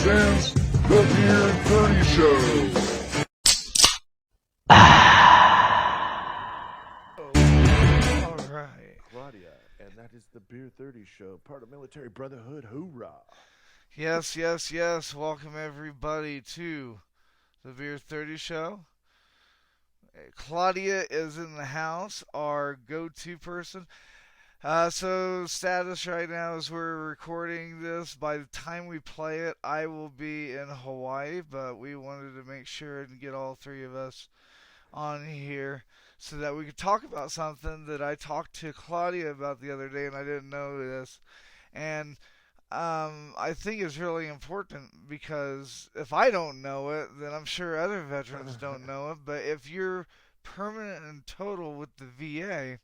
presents The Beer 30 Show. All right. Claudia, and that is the Beer 30 Show, part of Military Brotherhood. Hoorah! Yes, yes, yes. Welcome everybody to the Beer 30 Show. Claudia is in the house, our go-to person. So status right now is we're recording this. By the time we play it, I will be in Hawaii, but we wanted to make sure and get all three of us on here so that we could talk about something that I talked to Claudia about the other day, and I didn't know this. And I think it's really important because if I don't know it, then I'm sure other veterans don't know it. But if you're permanent and total with the VA,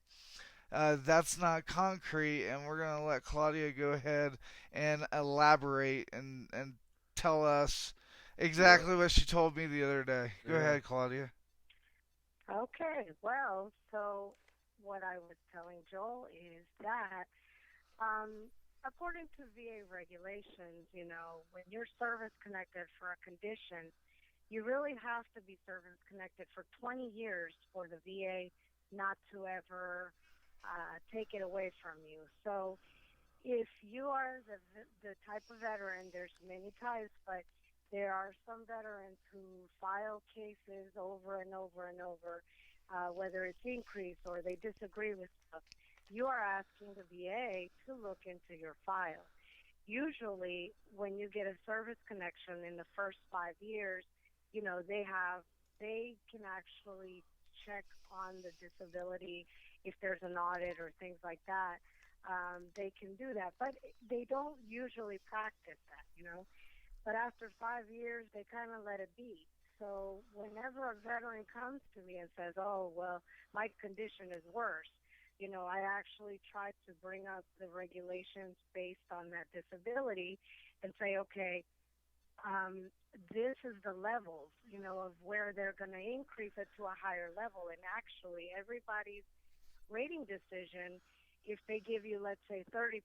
that's not concrete, and we're going to let Claudia go ahead and elaborate and tell us exactly what she told me the other day. Go ahead, Claudia. Okay, well, so what I was telling Joel is that according to VA regulations, when you're service connected for a condition, you really have to be service connected for 20 years for the VA not to ever take it away from you. So if you are the type of veteran, there's many types, but there are some veterans who file cases over and over and over, whether it's increased or they disagree with stuff. You are asking the VA to look into your file. Usually, when you get a service connection in the first 5 years, they can actually check on the disability if there's an audit or things like that. They can do that, but they don't usually practice that. But after 5 years, they kind of let it be. So whenever a veteran comes to me and says, oh, well, my condition is worse, I actually try to bring up the regulations based on that disability and say, okay, this is the levels, of where they're going to increase it to a higher level. And actually, everybody's rating decision, if they give you, let's say, 30%,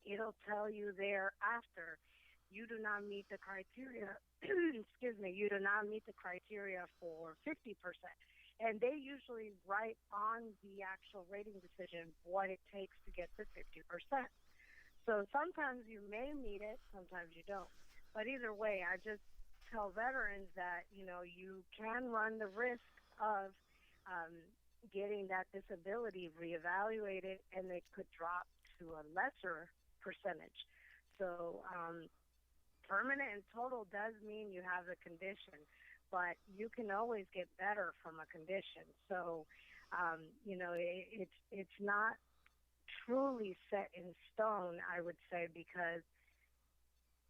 it'll tell you thereafter, you do not meet the criteria, you do not meet the criteria for 50%. And they usually write on the actual rating decision what it takes to get to 50%. So sometimes you may meet it, sometimes you don't. But either way, I just tell veterans that, you can run the risk of getting that disability reevaluated, and it could drop to a lesser percentage. So permanent and total does mean you have the condition, but you can always get better from a condition. So, it's not truly set in stone, I would say, because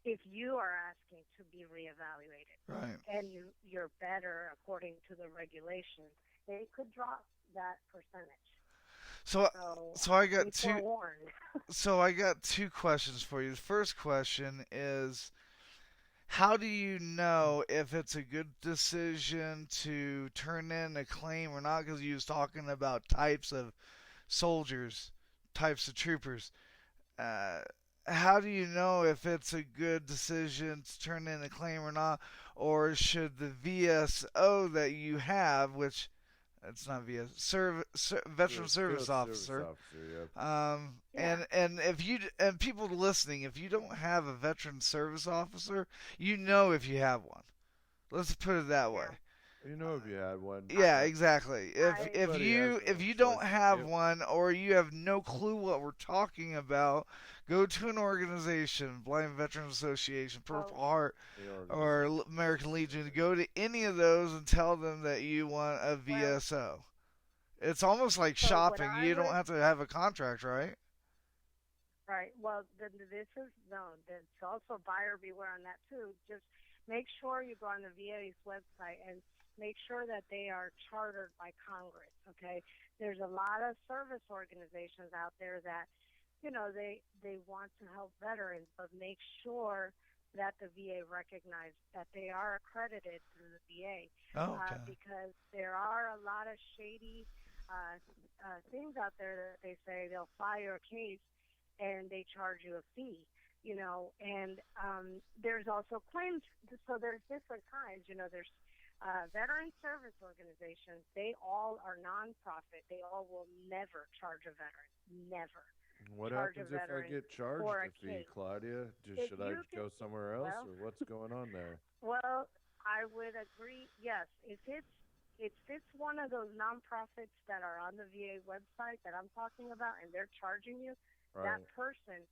if you are asking to be reevaluated, Right, and you're better according to the regulations, they could drop that percentage. So I got be two. forewarned. So I got two questions for you. The first question is, how do you know if it's a good decision to turn in a claim or not? Because you was talking about types of soldiers, types of troopers. Uh, how do you know if it's a good decision to turn in a claim or not? Or should the VSO that you have, which it's not veteran service officer, Yeah. and if you and people listening, if you don't have a veteran service officer, you know if you have one. Let's put it that way. You know if you had one. Yeah, exactly. If Everybody you has if one you don't choice. have Yep. one or you have no clue what we're talking about, go to an organization, Blind Veterans Association, Purple Heart, or American Legion. Go to any of those and tell them that you want a VSO. It's almost like So what shopping. I You don't would have to have a contract, right? Right. Well, this is no. There's also buyer beware on that too. Just make sure you go on the VA's website and make sure that they are chartered by Congress. Okay. There's a lot of service organizations out there that, they want to help veterans, but make sure that the VA recognizes that they are accredited through the VA, Oh, okay. because there are a lot of shady things out there that they say they'll file your case and they charge you a fee. And there's also claims. So there's different kinds. There's veteran service organizations. They all are nonprofit. They all will never charge a veteran. Never What charge a happens if I veteran get charged for a a fee, case. Claudia? If Should I you go can, somewhere else, well, or what's going on there? well, I would agree. Yes, if it's one of those nonprofits that are on the VA website that I'm talking about, and they're charging you, that Right. person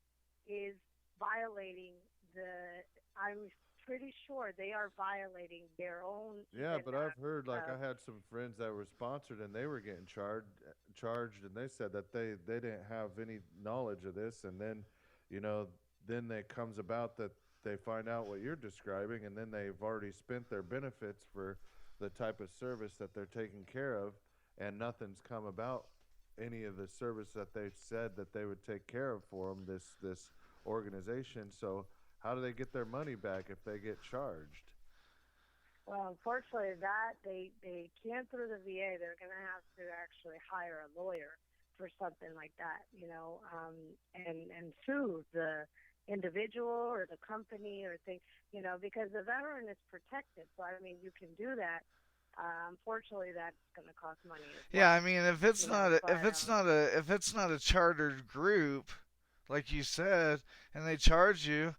is violating the. I'm pretty sure they are violating their own. Yeah, Even but I've heard, like, I uh, had some friends that were sponsored and they were getting charged, and they said that they didn't have any knowledge of this, and then, you know, then it comes about that they find out what you're describing, and then they've already spent their benefits for the type of service that they're taking care of, and nothing's come about any of the service that they said that they would take care of for them. This organization. So how do they get their money back if they get charged? well, unfortunately, that they can't through the VA. They're going to have to actually hire a lawyer for something like that, and sue the individual or the company or thing, because the veteran is protected. So I mean, you can do that. Unfortunately, that's going to cost money as Yeah, well. I mean, if it's not a, But if it's not a chartered group, like you said, and they charge you,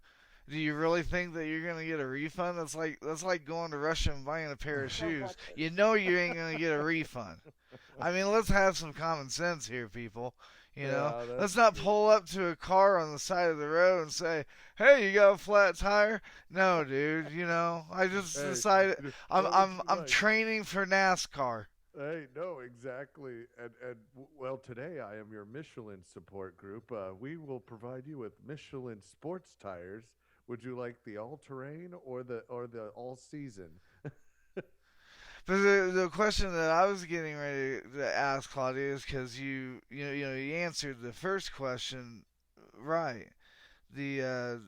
do you really think that you're gonna get a refund? That's like going to Russia and buying a pair of shoes. You know you ain't gonna get a refund. I mean, let's have some common sense here, people. Yeah, that's Let's not true. pull up to a car on the side of the road and say, "Hey, you got a flat tire?" No, dude. I just Hey, decided I'm no, I'm you're I'm right. training for NASCAR. Hey, no, exactly. Well, today I am your Michelin support group. We will provide you with Michelin sports tires. Would you like the all-terrain or the all-season? But the question that I was getting ready to ask Claudia is because you answered the first question right. The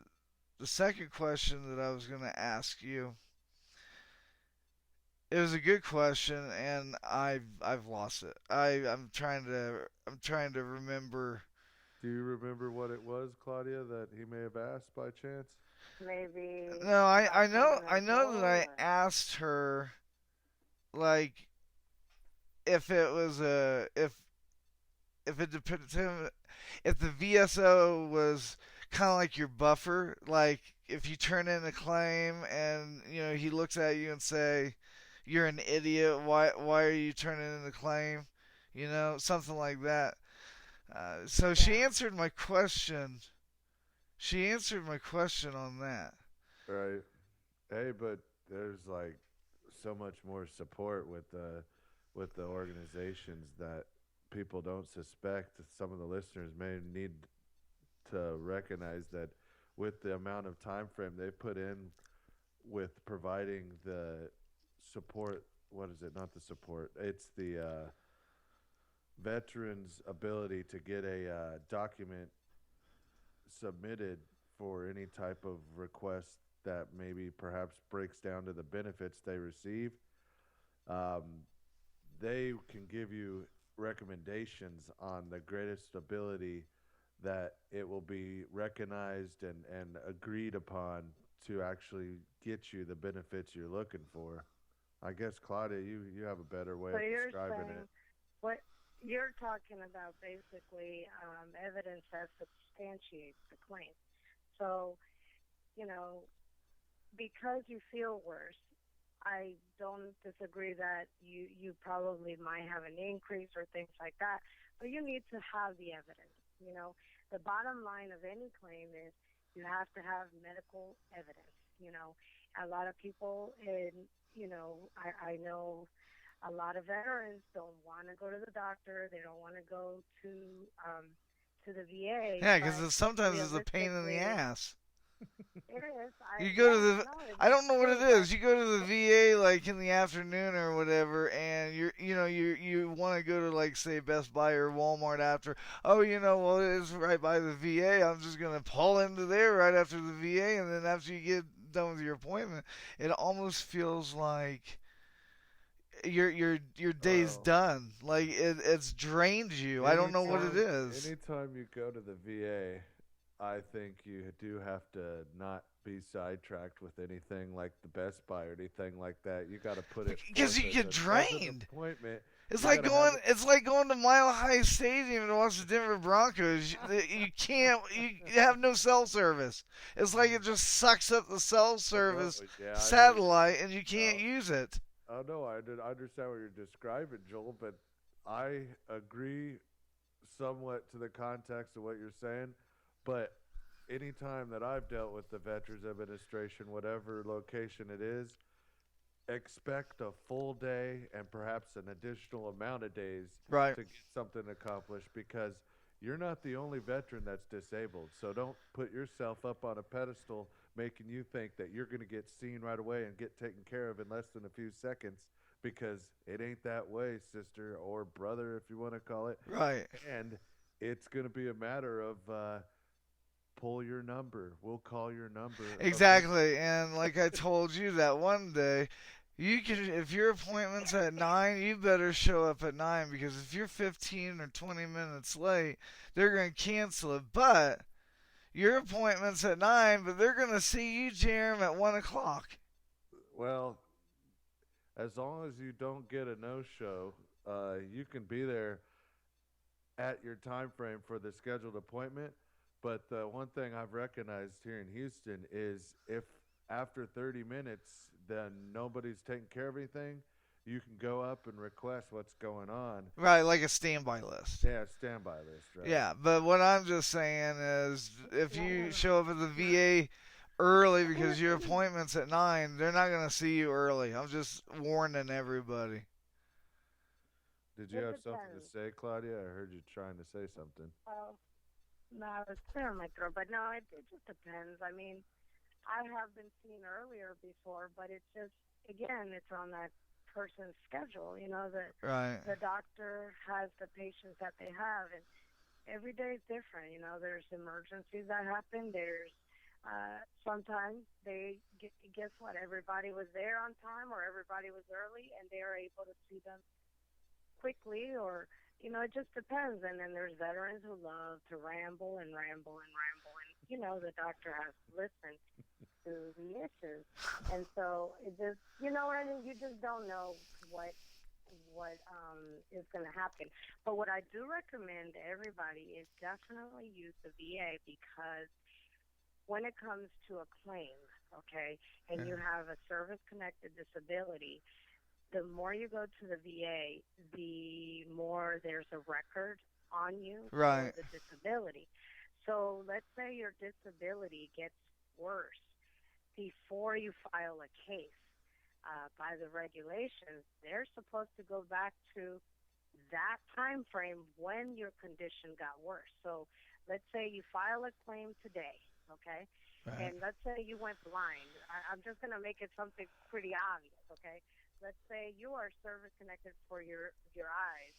second question that I was going to ask you, it was a good question, and I've lost it. I'm trying to remember. Do you remember what it was, Claudia, that he may have asked by chance? maybe No, I about know saving I a know that Joel I or asked her, like, if it was a if it depended if the VSO was kind of like your buffer, like if you turn in a claim and he looks at you and say you're an idiot, why are you turning in the claim, something like that. So yeah. she answered my question on that. Right. Hey, but there's like so much more support with the organizations that people don't suspect. Some of the listeners may need to recognize that with the amount of time frame they put in with providing the support. What is it? Not the support. It's the veterans' ability to get a document submitted for any type of request that maybe perhaps breaks down to the benefits they receive. Um, they can give you recommendations on the greatest ability that it will be recognized and agreed upon to actually get you the benefits you're looking for. I guess, Claudia, you have a better way So of you're describing it. saying what you're talking about basically evidence that substantiates the claim. So, you know, because you feel worse, I don't disagree that you probably might have an increase or things like that, but you need to have the evidence. The bottom line of any claim is you have to have medical evidence. A lot of people, and I know a lot of veterans don't want to go to the doctor. They don't want to go to the VA, Yeah, but because sometimes it's a pain in the realistically, ass. it is. You go to Yeah, the no, I it's don't know what it true, but is. You go to the VA like in the afternoon or whatever, and you want to go to, like, say, Best Buy or Walmart after. Oh, well, it is right by the VA. I'm just gonna pull into there right after the VA, and then after you get done with your appointment, it almost feels like your day's Oh, done. Like it's drained you. I don't know what it anytime is. anytime you go to the VA, I think you do have to not be sidetracked with anything like the Best Buy or anything like that. You got to put it Because forth you as get as an drained. appointment. It's You like got to have going. It's like going to Mile High Stadium to watch the Denver Broncos. You can't. You have no cell service. It's like it just sucks up the cell service yeah, I know. satellite, and you can't Oh, use it. oh no, I did understand what you're describing, Joel, but I agree somewhat to the context of what you're saying. But anytime that I've dealt with the Veterans Administration, whatever location it is, expect a full day and perhaps an additional amount of days Right. to get something accomplished because you're not the only veteran that's disabled. So don't put yourself up on a pedestal making you think that you're going to get seen right away and get taken care of in less than a few seconds because it ain't that way, sister or brother, if you want to call it. Right. And it's going to be a matter of pull your number. We'll call your number. Exactly. And like I told you that one day, you can, if your appointment's at 9, you better show up at 9 because if you're 15 or 20 minutes late, they're going to cancel it. But your appointment's at 9, but they're going to see you, Jerm, at 1 o'clock. Well, as long as you don't get a no-show, you can be there at your time frame for the scheduled appointment. But one thing I've recognized here in Houston is if after 30 minutes then nobody's taking care of anything, you can go up and request what's going on. Right, like a standby list. Yeah, standby list, right? Yeah, but what I'm just saying is if you show up at the VA early because your appointment's at 9, they're not going to see you early. I'm just warning everybody. Did you have something to say, Claudia? I heard you trying to say something. Oh, no, I was clear on my throat, but no, it just depends. I mean, I have been seen earlier before, but it's just, again, it's on that person's schedule. You know, Right. the doctor has the patients that they have, and every day is different. You know, there's emergencies that happen. There's sometimes guess what? Everybody was there on time, or everybody was early, and they are able to see them quickly, or you know, it just depends. And then there's veterans who love to ramble and ramble and ramble, and you know, the doctor has to listen to the issues, and so it just, you know what I mean? You just don't know what is going to happen. But what I do recommend to everybody is definitely use the VA, because when it comes to a claim, okay, and you have a service-connected disability, the more you go to the VA, the more there's a record on you Right. for the disability. So let's say your disability gets worse before you file a case. By the regulations, they're supposed to go back to that time frame when your condition got worse. So let's say you file a claim today, okay? Right. And let's say you went blind. I'm just going to make it something pretty obvious, okay? Let's say you are service connected for your eyes,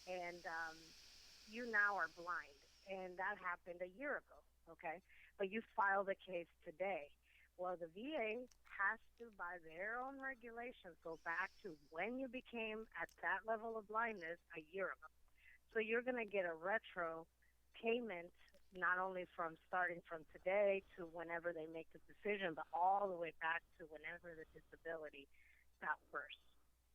and you now are blind, and that happened a year ago, okay? But you filed a case today. Well, the VA has to, by their own regulations, go back to when you became at that level of blindness a year ago. So you're going to get a retro payment, not only from starting from today to whenever they make the decision, but all the way back to whenever the disability got worse,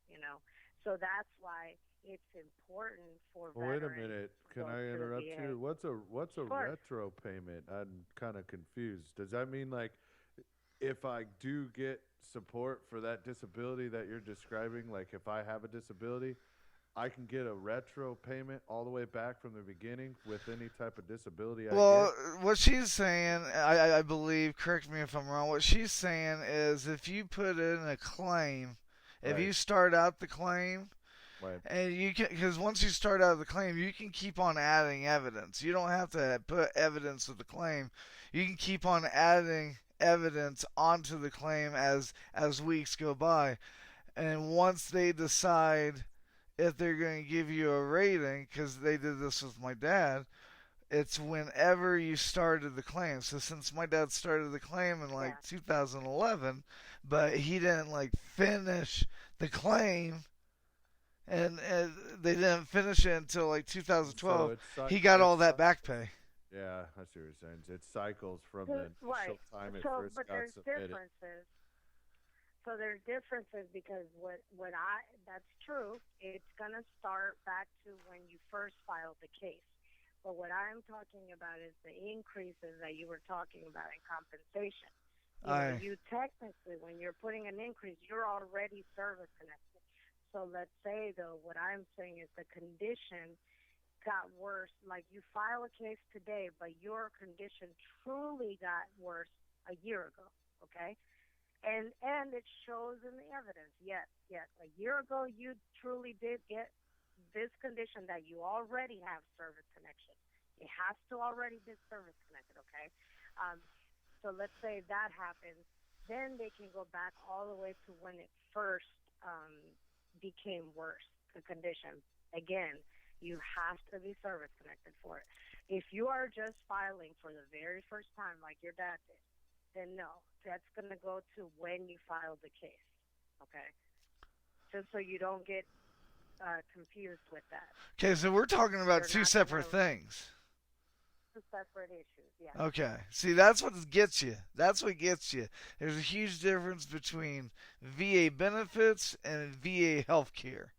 you know. So that's why it's important for Wait a veterans minute. to Can go I to the interrupt VA. you? What's a Sure. retro payment? I'm kind of confused. Does that mean like if I do get support for that disability that you're describing, like if I have a disability, I can get a retro payment all the way back from the beginning with any type of disability I Well, get? what she's saying, I believe, correct me if I'm wrong, what she's saying is if you put in a claim, if Right. you start out the claim, Right. and you can, because once you start out the claim, you can keep on adding evidence. You don't have to put evidence of the claim. You can keep on adding evidence onto the claim as weeks go by. And once they decide if they're going to give you a rating, because they did this with my dad, it's whenever you started the claim. So since my dad started the claim in like 2011, but he didn't like finish the claim, and they didn't finish it until like 2012, So he got all that back pay. Yeah, I see what you're saying. It cycles from the Right. initial time it So, first but got there's submitted. differences. So there's differences because what I that's true. It's gonna start back to when you first filed the case. But what I'm talking about is the increases that you were talking about in compensation. I You technically, when you're putting an increase, you're already service connected. So let's say though, what I'm saying is the condition got worse. Like you file a case today, but your condition truly got worse a year ago. Okay, and it shows in the evidence. Yes, yes. A year ago, you truly did get this condition that you already have service connection. It has to already be service connected. Okay, um, so let's say that happens, then they can go back all the way to when it first became worse. The condition again. You have to be service connected for it. If you are just filing for the very first time, like your dad did, then no, that's going to go to when you filed the case. Okay, just so you don't get confused with that. Okay, so we're talking about They're two not separate going to things. two separate issues. Yeah. Okay. See, that's what gets you. That's what gets you. There's a huge difference between VA benefits and VA health care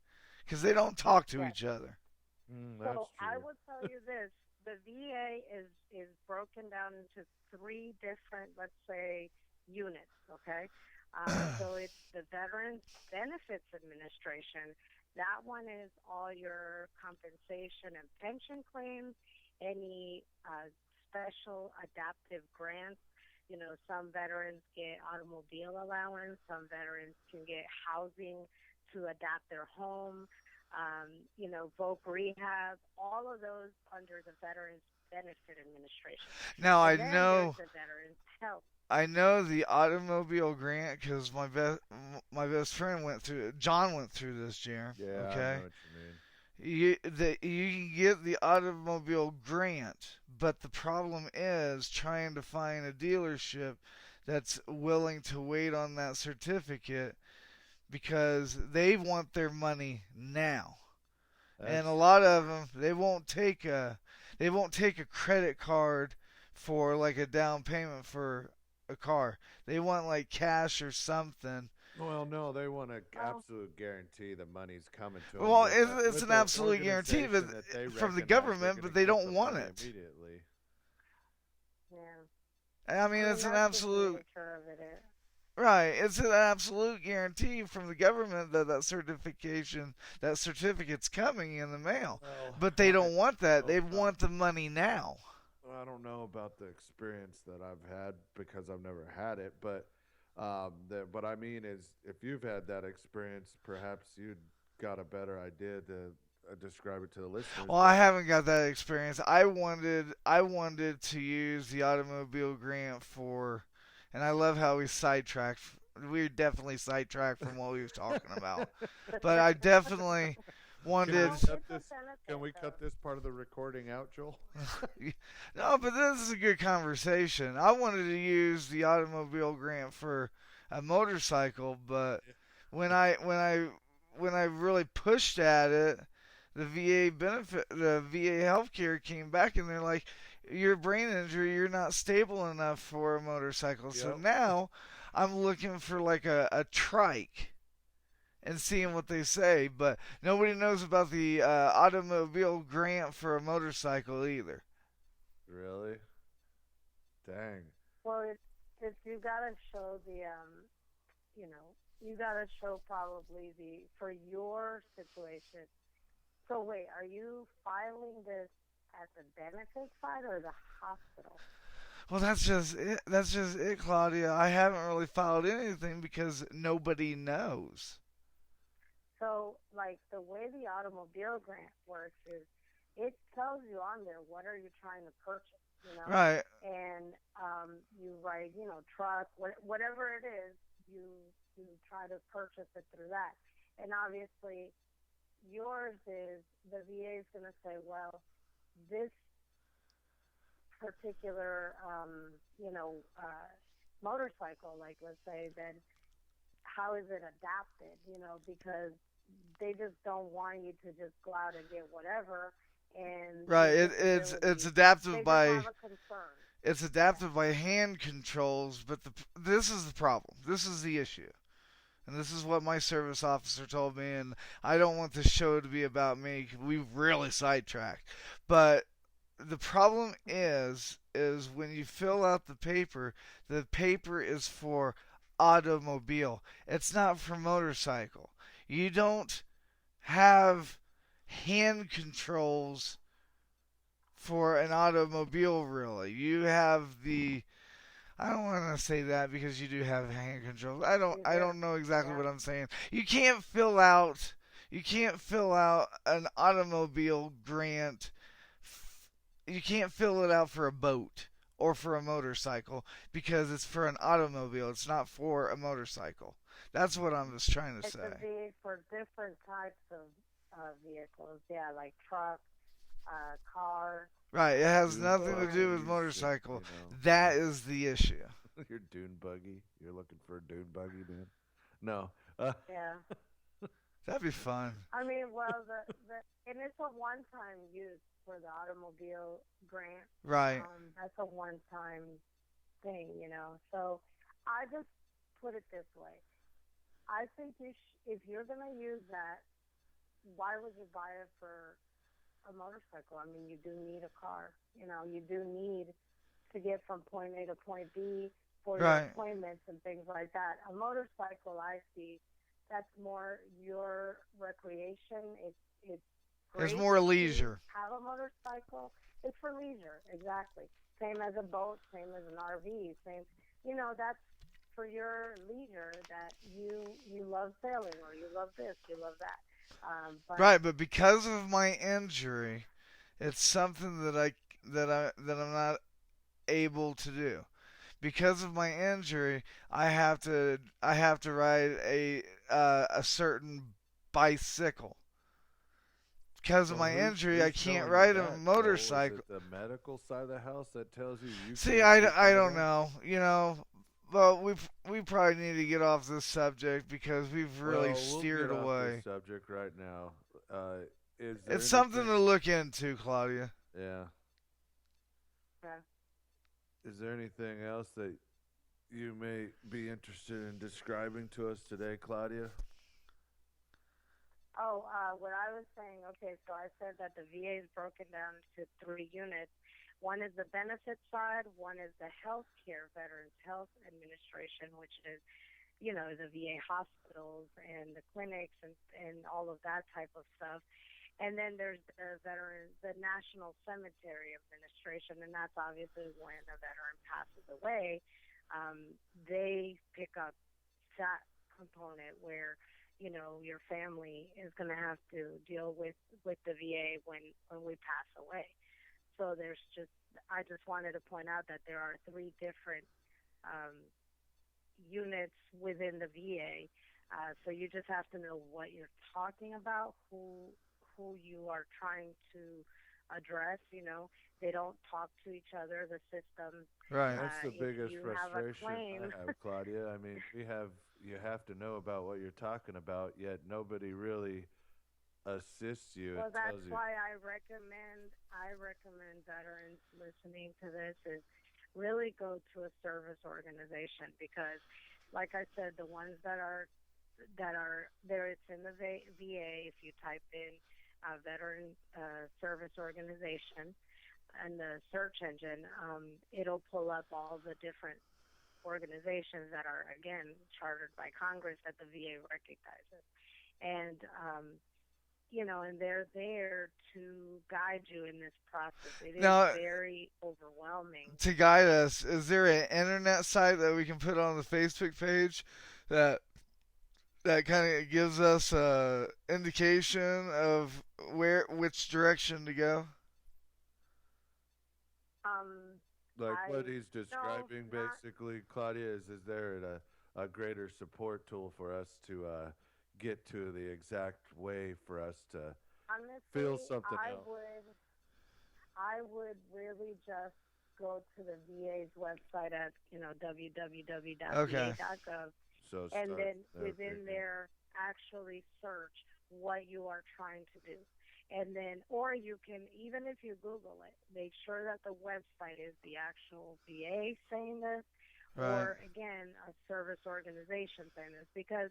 because they don't talk to Yes. each other. That's So I true. will tell you this: the VA is broken down into three different, let's say, units. Okay, so it's the Veterans Benefits Administration. That one is all your compensation and pension claims, any special adaptive grants. Some veterans get automobile allowance. Some veterans can get housing to adapt their home. Voc rehab, all of those under the Veterans Benefit Administration. Now I And then there's know the Veterans Health. I know the automobile grant because my best friend went through it. John went through this, Jerm. Yeah, I Okay, know what you mean. you can get the automobile grant, but the problem is trying to find a dealership that's willing to wait on that certificate because they want their money now. And That's a lot of them they won't take a credit card for like a down payment for a car. They want like cash or something. well, no, they want to Oh, absolute guarantee the money's coming to them Well, with it's with an the absolute guarantee organization that they from the recognize they're government, going but to they get don't the want money it. immediately. yeah. I mean, I mean, it's an that's just the absolute nature of it. right. It's an absolute guarantee from the government that that certificate's coming in the mail. Well, But they don't want that. know They about want the money now. I don't know about the experience that I've had because I've never had it, but what I mean is, if you've had that experience, perhaps you got a better idea to describe it to the listeners. Well, I haven't got that experience. I wanted to use the automobile grant for, and I love how we sidetracked. We definitely sidetracked from what we was talking about. But I definitely wanted. Well, cut it's a this- benefit, Can we though. cut this part of the recording out, Joel? No, but this is a good conversation. I wanted to use the automobile grant for a motorcycle, but when I really pushed at it, the VA healthcare came back and they're like, "Your brain injury, you're not stable enough for a motorcycle." So Yep. now I'm looking for like a trike and seeing what they say, but nobody knows about the automobile grant for a motorcycle either. Really? Dang. Well, it's you gotta show you gotta show probably for your situation. So wait, are you filing this at the benefit side or the hospital? Well, that's just it. That's just it, Claudia. I haven't really filed anything because nobody knows. So, like the way the automobile grant works is, it tells you on there what are you trying to purchase, Right. and you write, truck, whatever it is, you try to purchase it through that, and obviously yours is the VA is going to say, well, this particular, motorcycle, like let's say, then how is it adapted? Because they just don't want you to just go out and get whatever, and Right. the It's disabilities. adaptive They just by have a concern. it's Yeah. adaptive by hand controls, but this is the problem. This is the issue. And this is what my service officer told me, and I don't want this show to be about me. We've really sidetracked. But the problem is when you fill out the paper is for automobile. It's not for motorcycle. You don't have hand controls for an automobile, really. You have the I don't want to say that because you do have hand controls. You I do. don't know exactly Yeah. what I'm saying. You can't fill out an automobile grant. You can't fill it out for a boat or for a motorcycle because it's for an automobile. It's not for a motorcycle. That's what I'm just trying to It could say. be for different types of vehicles. Yeah, like truck, car, Right, it has Dune nothing to do with buggies, motorcycle. and, That is the issue. your dune buggy. You're looking for a dune buggy, man? No. Uh, yeah. That'd be fun. I mean, well, and it's a one-time use for the automobile grant. Right. That's a one-time thing, So I just put it this way. I think if you're going to use that, why would you buy it for a motorcycle? I mean, you do need a car. You do need to get from point A to point B for your Right. appointments and things like that. A motorcycle, I see, that's more your recreation. It's It's great more to leisure. have a motorcycle. It's for leisure, exactly. Same as a boat, same as an RV, same. That's for your leisure that you love sailing or you love this, you love that. But Right, but because of my injury, it's something that I'm not able to do. Because of my injury, I have to ride a certain bicycle. Because of well, my injury, I who's can't telling you ride a that, Joel? Is motorcycle. it the medical side of the house that tells you See, can't keep I doing don't that? know. But we probably need to get off this subject because we've really Well, we'll steered get off away. this subject right now. Is there It's something anything? to look into, Claudia. Yeah. yeah. Is there anything else that you may be interested in describing to us today, Claudia? Oh, what I was saying, okay, so I said that the VA is broken down to 3 units. One is the benefit side, one is the health care, Veterans Health Administration, which is, the VA hospitals and the clinics and all of that type of stuff. And then there's the National Cemetery Administration, and that's obviously when a veteran passes away, they pick up that component where your family is going to have to deal with the VA when we pass away. So I just wanted to point out that there are 3 different units within the VA. So you just have to know what you're talking about, who you are trying to address. They don't talk to each other. The system. Right. That's the If biggest you have a frustration claim, I have, Claudia. I mean, you have to know about what you're talking about, yet nobody really assists you. well, It that's tells you. why I recommend veterans listening to this is really go to a service organization because, like I said, the ones that are there, it's in the VA. If you type in veteran service organization and the search engine, it'll pull up all the different organizations that are again chartered by Congress that the VA recognizes, and and they're there to guide you in this process. It is Now, very overwhelming. to guide us, is there an internet site that we can put on the Facebook page that kind of gives us a indication of which direction to go? Like what I he's describing, not basically, Claudia, is there a greater support tool for us to get to the exact way for us to feel honestly, something out? I would really just go to the VA's website at www.va.gov, Okay. So and start then there, within maybe. there actually search what you are trying to do. And then, or you can, even if you Google it, make sure that the website is the actual VA saying this, Right. or again, a service organization saying this, because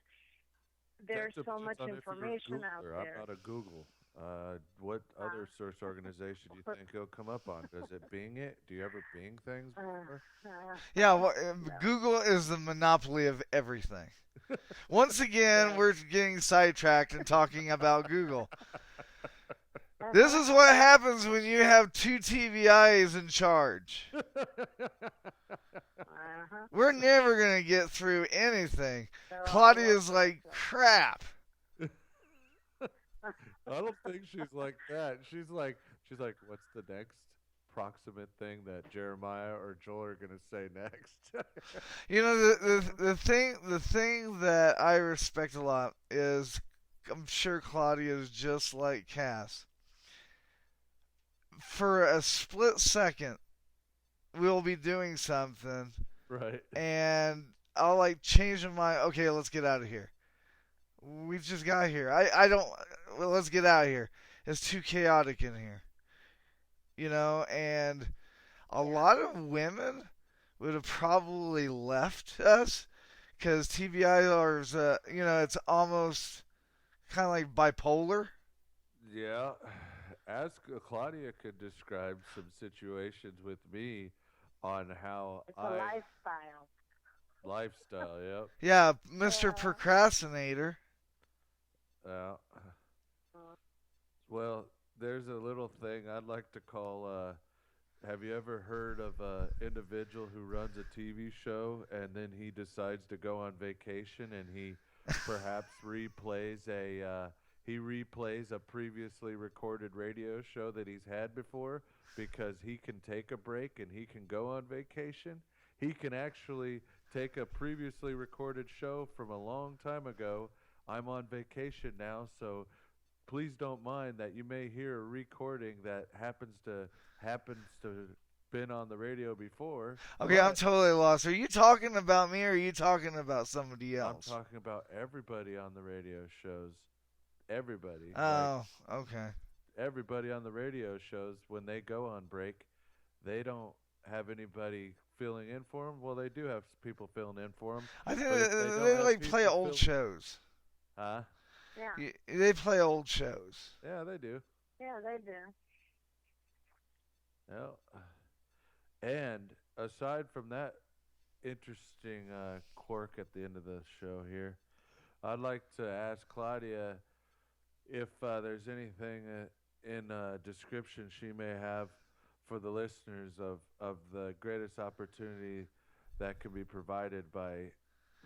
there's That so depends much on if you're a information out Googler. I'm there. not a Google. What other search organization do you think it'll come up on? Does it Bing it? Do you ever Bing things before? Yeah, well, No. Google is the monopoly of everything. Once again, Right. we're getting sidetracked and talking about Google. This Uh-huh. is what happens when you have two TVIs in charge. Uh-huh. We're never going to get through anything. They're all Claudia's over the like, crap. I don't think she's like that. She's like, what's the next proximate thing that Jeremiah or Joel are gonna say next? You know, the thing that I respect a lot is, I'm sure Claudia is just like Cass. For a split second, we'll be doing something, Right. and I'll like change my mind. Okay, let's get out of here. We just got here. I don't. Well, let's get out of here. It's too chaotic in here. You know, and a Yeah. lot of women would have probably left us because TBI are, it's almost kind of like bipolar. Yeah. Ask Claudia could describe some situations with me on how It's a lifestyle. lifestyle. Yep. Yeah, Mr. Yeah. Procrastinator. Yeah. Uh, Well, there's a little thing I'd like to call. Have you ever heard of an individual who runs a TV show and then he decides to go on vacation and he perhaps replays a previously recorded radio show that he's had before because he can take a break and he can go on vacation? He can actually take a previously recorded show from a long time ago. I'm on vacation now, so please don't mind that you may hear a recording that happens to been on the radio before. Okay, I'm but totally lost. Are you talking about me or are you talking about somebody I'm else? talking about everybody on the radio shows. Everybody. Like Oh, okay. everybody on the radio shows, when they go on break, they don't have anybody filling in for them. Well, they do have people filling in for them. I think But if they don't they have like play people old fill- shows. Huh? yeah. They play old shows. Yeah, they do. Yeah, they do. Well, and aside from that interesting quirk at the end of the show here, I'd like to ask Claudia if there's anything in description she may have for the listeners of the greatest opportunity that can be provided by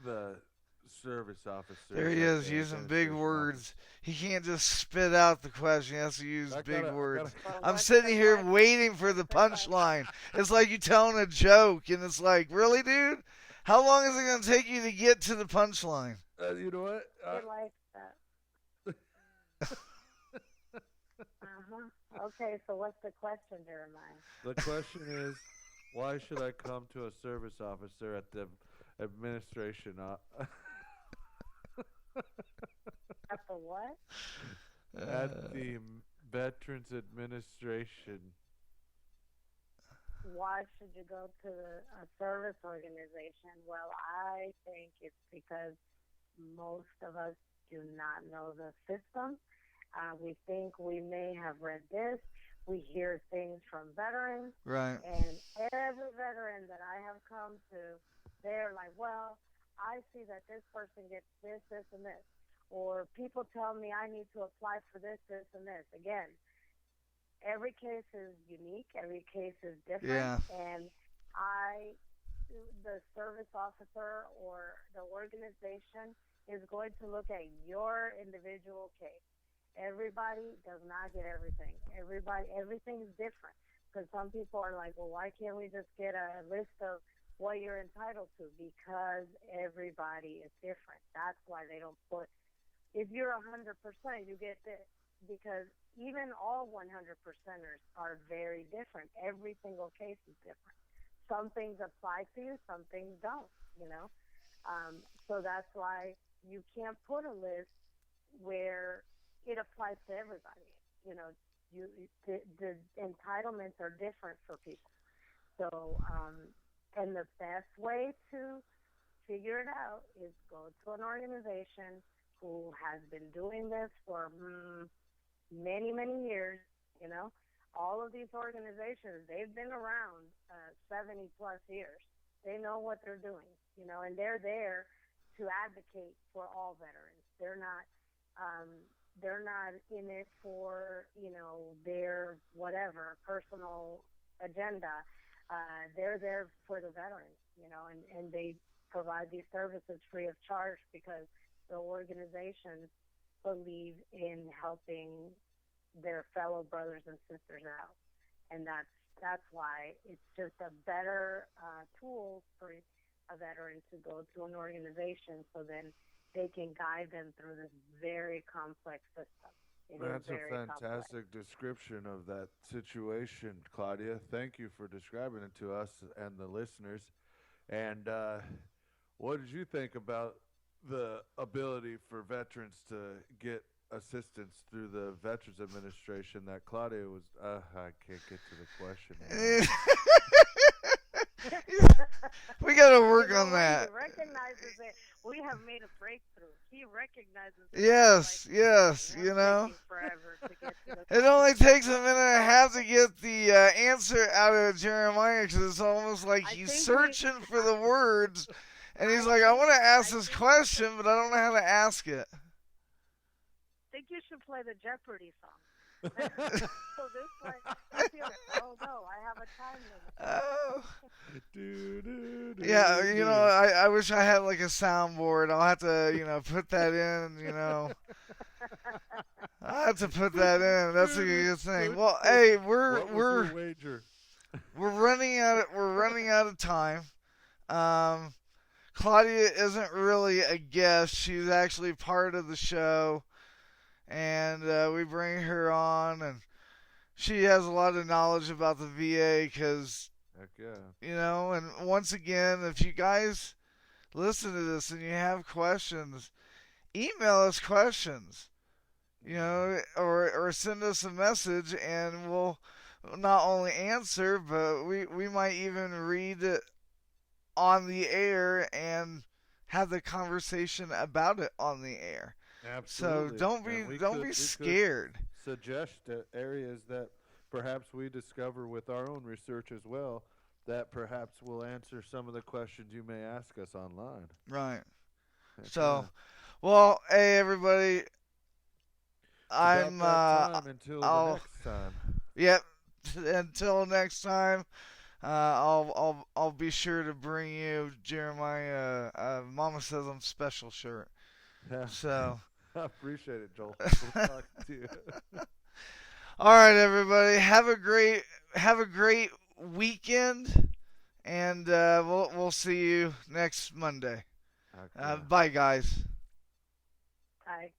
the service officer. There he is using big words. He can't just spit out the question. He has to use big words. Well, I'm what's sitting the here question? waiting for the punchline. It's like you telling a joke, and it's like, really, dude? How long is it going to take you to get to the punchline? You know what? They like that. Uh-huh. Okay, so what's the question, Jeremiah? The question is, why should I come to a service officer at the administration? At the what? At the Veterans Administration. Why should you go to a service organization? Well, I think it's because most of us do not know the system. We think we may have read this. We hear things from veterans, Right. and every veteran that I have come to, they're like, well, I see that this person gets this, this, and this. Or people tell me I need to apply for this, this, and this. Again, every case is unique. Every case is different. Yeah. And the service officer or the organization is going to look at your individual case. Everybody does not get everything. Everything's different. Because some people are like, well, why can't we just get a list of what you're entitled to? Because everybody is different. That's why they don't put, if you're 100%, you get this. Because even all 100%ers are very different. Every single case is different. Some things apply to you, some things don't, you know. So that's why you can't put a list where it applies to everybody. the entitlements are different for people. So, and the best way to figure it out is go to an organization who has been doing this for many, many years. You know, all of these organizations, they've been around 70 plus years. They know what they're doing, and they're there to advocate for all veterans. They're not in it for, their whatever personal agenda. They're there for the veterans, and they provide these services free of charge because the organizations believe in helping their fellow brothers and sisters out. And that's why it's just a better tool for a veteran to go to an organization so then they can guide them through this very complex system. That's a fantastic description of that situation, Claudia. Thank you for describing it to us and the listeners. And what did you think about the ability for veterans to get assistance through the Veterans Administration that Claudia was... I can't get to the question. We got to work on that. He recognizes it. We have made a breakthrough. He recognizes it. Yes. It only takes a minute and a half to get the answer out of Jeremiah because it's almost like he's searching for the words. And he's like, I want to ask this question, but I don't know how to ask it. I think you should play the Jeopardy song. So this way, I feel, oh no, I have a time limit. Yeah, I wish I had like a soundboard. I'll have to, put that in, I'll have to put that in. That's a good thing. Well, hey, we're running out of time. Claudia isn't really a guest. She's actually part of the show. And we bring her on, and she has a lot of knowledge about the VA because, and once again, if you guys listen to this and you have questions, email us questions, or send us a message, and we'll not only answer, but we might even read it on the air and have the conversation about it on the air. Absolutely. So don't be scared. Suggest areas that perhaps we discover with our own research as well that perhaps will answer some of the questions you may ask us online. Right. Well, hey everybody. Until next time. Yep. Until next time. I'll be sure to bring you Jeremiah. Mama Says I'm Special shirt. Yeah. So. I appreciate it, Joel. We'll talk to you. All right, everybody. Have a great weekend, and we'll see you next Monday. Okay. Bye, guys. Bye.